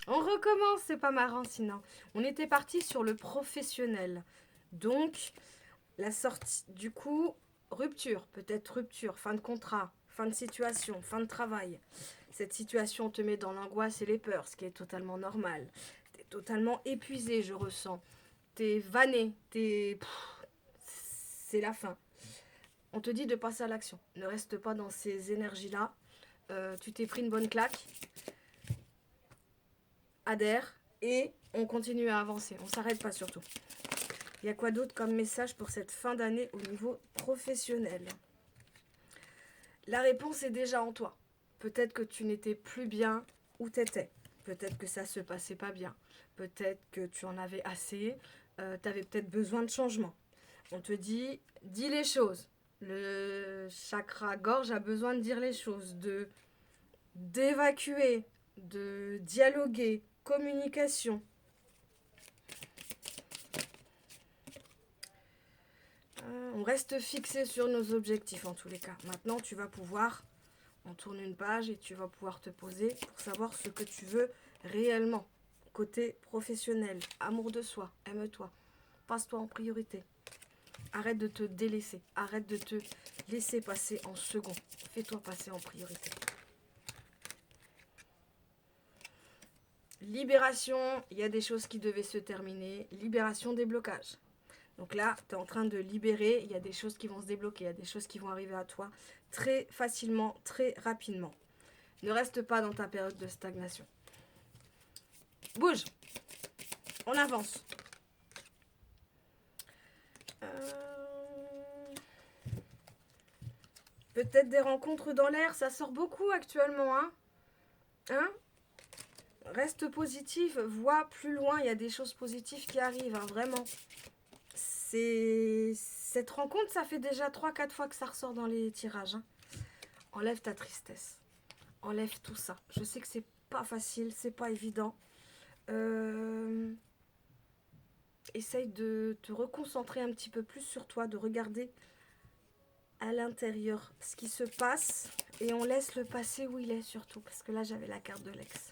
On recommence, c'est pas marrant sinon. On était parti sur le professionnel. Donc, la sortie, du coup, rupture, peut-être rupture, fin de contrat, fin de situation, fin de travail. Cette situation te met dans l'angoisse et les peurs, ce qui est totalement normal. T'es totalement épuisé, je ressens. T'es vanné, c'est la fin. On te dit de passer à l'action. Ne reste pas dans ces énergies-là. Tu t'es pris une bonne claque. Adhère et on continue à avancer. On s'arrête pas surtout. Il y a quoi d'autre comme message pour cette fin d'année au niveau professionnel? La réponse est déjà en toi. Peut-être que tu n'étais plus bien où tu étais. Peut-être que ça se passait pas bien. Peut-être que tu en avais assez. Tu avais peut-être besoin de changement. On te dit, dis les choses. Le chakra gorge a besoin de dire les choses, d'évacuer, de dialoguer, communication. On reste fixé sur nos objectifs en tous les cas. Maintenant, tu vas pouvoir, on tourne une page et tu vas pouvoir te poser pour savoir ce que tu veux réellement. Côté professionnel, amour de soi, aime-toi, passe-toi en priorité. Arrête de te délaisser, arrête de te laisser passer en second. Fais-toi passer en priorité. Libération, il y a des choses qui devaient se terminer. Libération des blocages. Donc là, tu es en train de libérer, il y a des choses qui vont se débloquer, il y a des choses qui vont arriver à toi très facilement, très rapidement. Ne reste pas dans ta période de stagnation. Bouge, on avance. Peut-être des rencontres dans l'air, ça sort beaucoup actuellement. Hein. Reste positif, vois plus loin, il y a des choses positives qui arrivent, vraiment. Cette rencontre, ça fait déjà 3-4 fois que ça ressort dans les tirages. Enlève ta tristesse. Enlève tout ça. Je sais que c'est pas facile, c'est pas évident. Essaye de te reconcentrer un petit peu plus sur toi, de regarder à l'intérieur ce qui se passe et on laisse le passé où il est surtout, parce que là j'avais la carte de l'ex.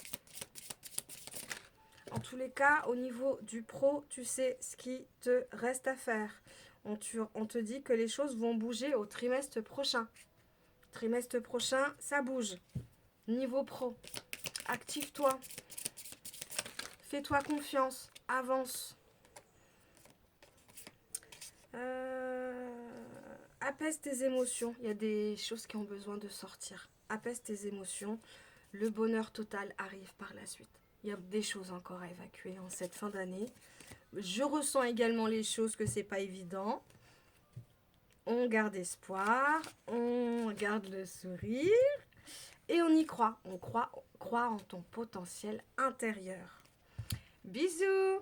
En tous les cas, au niveau du pro, tu sais ce qui te reste à faire. On te dit que les choses vont bouger au trimestre prochain. Trimestre prochain, ça bouge. Niveau pro, active-toi. Fais-toi confiance. Avance. Apaise tes émotions. Il y a des choses qui ont besoin de sortir. Apaise tes émotions. Le bonheur total arrive par la suite. Il y a des choses encore à évacuer en cette fin d'année. Je ressens également les choses que c'est pas évident. On garde espoir, on garde le sourire et on y croit. On croit en ton potentiel intérieur. Bisous!